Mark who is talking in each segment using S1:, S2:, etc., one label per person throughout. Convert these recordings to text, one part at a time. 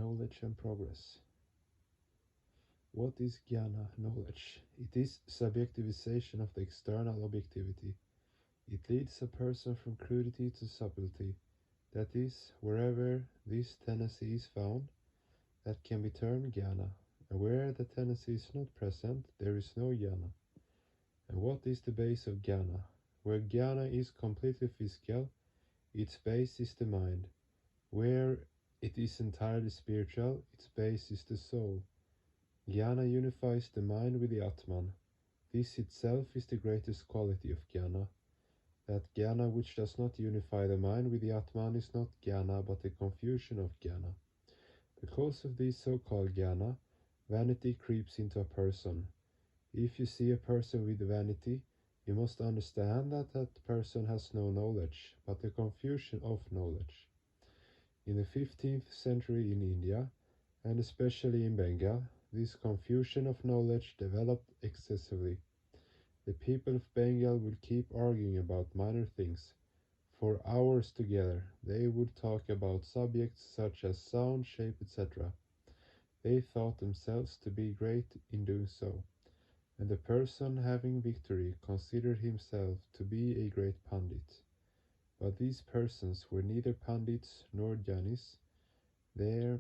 S1: knowledge and progress. What is jnana, knowledge? It is subjectivization of the external objectivity. It leads a person from crudity to subtlety. That is, wherever this tendency is found, that can be termed jnana. And where the tendency is not present, there is no jnana. And what is the base of jnana? Where jnana is completely physical, its base is the mind. Where it is entirely spiritual, its base is the soul. Jnana unifies the mind with the Atman. This itself is the greatest quality of jnana. That jnana which does not unify the mind with the Atman is not jnana but a confusion of jnana. Because of this so-called jnana, vanity creeps into a person. If you see a person with vanity, you must understand that that person has no knowledge, but a confusion of knowledge. In the 15th century in India, and especially in Bengal, this confusion of knowledge developed excessively. The people of Bengal would keep arguing about minor things. For hours together, they would talk about subjects such as sound, shape, etc. They thought themselves to be great in doing so, and the person having victory considered himself to be a great Pandit. But these persons were neither Pandits nor Jnanis. They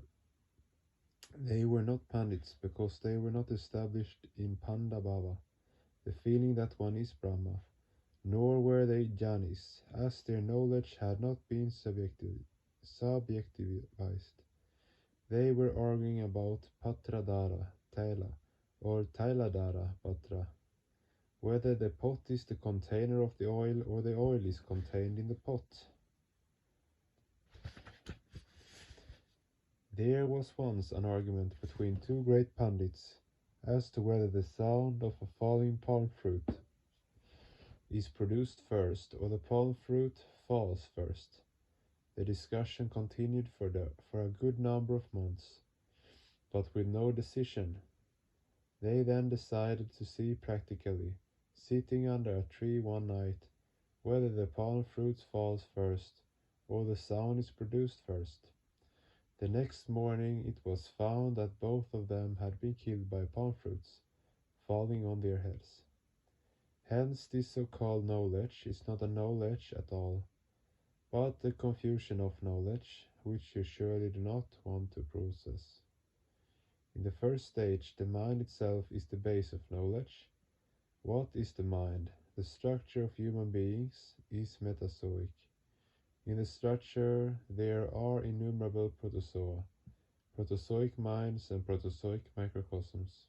S1: were not Pandits because they were not established in Pandabhava, the feeling that one is Brahma, nor were they Jnanis, as their knowledge had not been subjectivized. They were arguing about Patradhara, Taila, or Tailadhara Patra, whether the pot is the container of the oil or the oil is contained in the pot. There was once an argument between two great Pandits as to whether the sound of a falling palm fruit is produced first or the palm fruit falls first. The discussion continued for a good number of months, but with no decision. They then decided to see practically, sitting under a tree one night, whether the palm fruit falls first or the sound is produced first. The next morning it was found that both of them had been killed by palm fruits falling on their heads. Hence this so-called knowledge is not a knowledge at all, but the confusion of knowledge, which you surely do not want to process. In the first stage, the mind itself is the base of knowledge. What is the mind? The structure of human beings is metazoic. In the structure there are innumerable protozoa, protozoic minds and protozoic microcosms.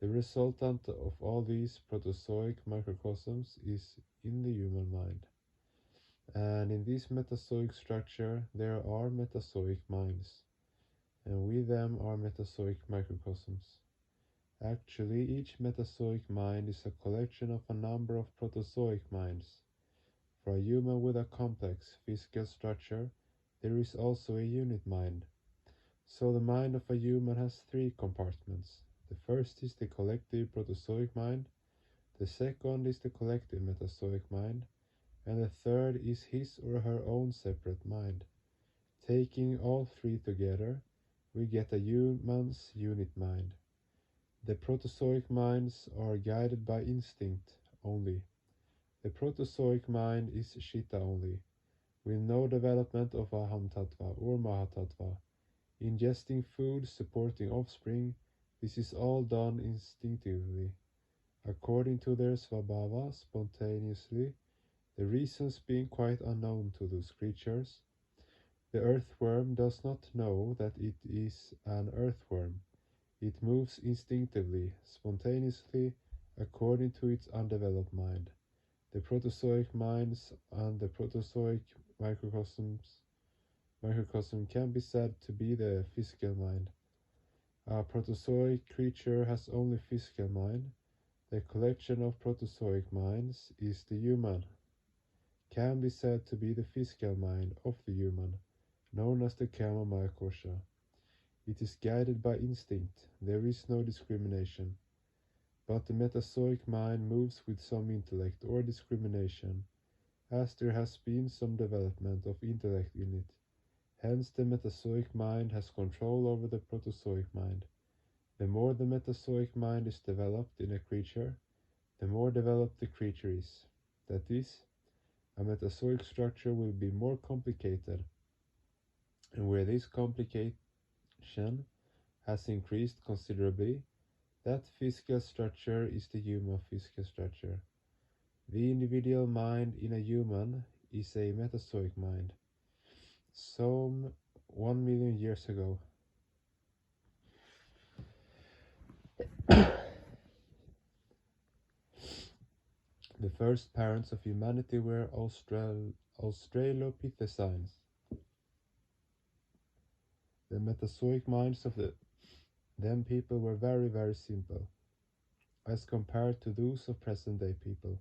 S1: The resultant of all these protozoic microcosms is in the human mind. And in this metazoic structure there are metazoic minds, and with them are metazoic microcosms. Actually, each metazoic mind is a collection of a number of protozoic minds. For a human with a complex physical structure, there is also a unit mind. So the mind of a human has three compartments. The first is the collective protozoic mind, the second is the collective metazoic mind, and the third is his or her own separate mind. Taking all three together, we get a human's unit mind. The protozoic minds are guided by instinct only. The protozoic mind is Chitta only, with no development of Aham Tattva or Mahatattva. Ingesting food, supporting offspring, this is all done instinctively, according to their svabhava, spontaneously, the reasons being quite unknown to those creatures. The earthworm does not know that it is an earthworm. It moves instinctively, spontaneously, according to its undeveloped mind. The protozoic minds and the protozoic microcosm can be said to be the physical mind. A protozoic creature has only physical mind. The collection of protozoic minds is the human, can be said to be the physical mind of the human, known as the Kama Maya Kosha. It is guided by instinct, there is no discrimination. But the metazoic mind moves with some intellect or discrimination, as there has been some development of intellect in it, Hence the Metazoic mind has control over the Protozoic mind. The more the Metazoic mind is developed in a creature, the more developed the creature is. That is, a Metazoic structure will be more complicated, and where this complication has increased considerably, that physical structure is the human physical structure. The individual mind in a human is a Metazoic mind. Some 1 million years ago, the first parents of humanity were Australopithecines. The Metazoic minds of them people were very, very simple, as compared to those of present-day people.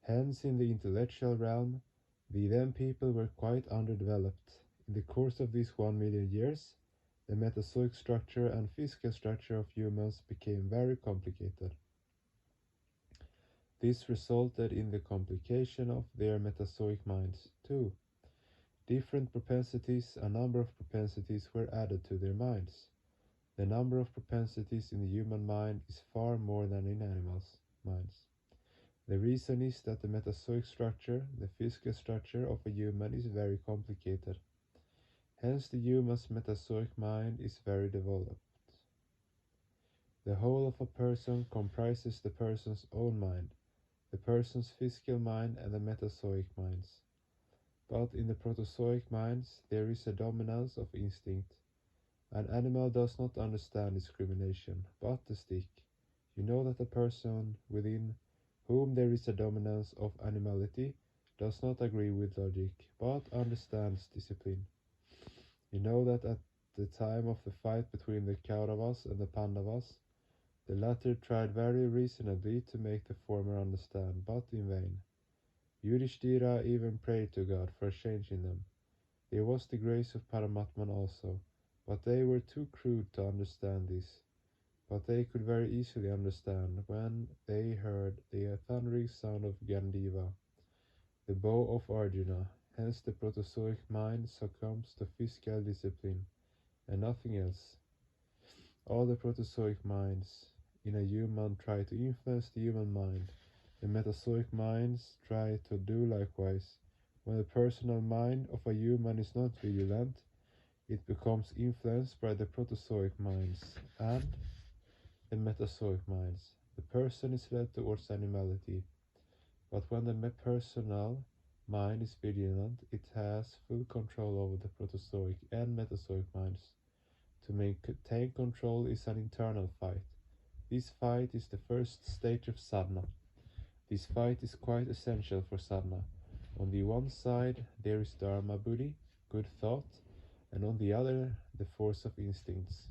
S1: Hence, in the intellectual realm, the them people were quite underdeveloped. In the course of these 1 million years, the Metazoic structure and physical structure of humans became very complicated. This resulted in the complication of their Metazoic minds, too. Different propensities, a number of propensities were added to their minds. The number of propensities in the human mind is far more than in animals' minds. The reason is that the Metazoic structure, the physical structure of a human, is very complicated. Hence the human's Metazoic mind is very developed. The whole of a person comprises the person's own mind, the person's physical mind and the Metazoic minds. But in the Protozoic minds there is a dominance of instinct. An animal does not understand discrimination, but the stick. You know that a person within whom there is a dominance of animality does not agree with logic, but understands discipline. You know that at the time of the fight between the Kauravas and the Pandavas, the latter tried very reasonably to make the former understand, but in vain. Yudhishthira even prayed to God for a change in them. There was the grace of Paramatman also, but they were too crude to understand this. But they could very easily understand when they heard the thundering sound of Gandiva, the bow of Arjuna. Hence the Protozoic mind succumbs to physical discipline, and nothing else. All the Protozoic minds in a human try to influence the human mind. The Metazoic minds try to do likewise. When the personal mind of a human is not vigilant, it becomes influenced by the Protozoic minds and the Metazoic minds. The person is led towards animality, but when the personal mind is vigilant, it has full control over the Protozoic and Metazoic minds. To maintain control is an internal fight. This fight is the first stage of sadhana. This fight is quite essential for sadhana. On the one side there is dharma buddhi, good thought, and on the other the force of instincts,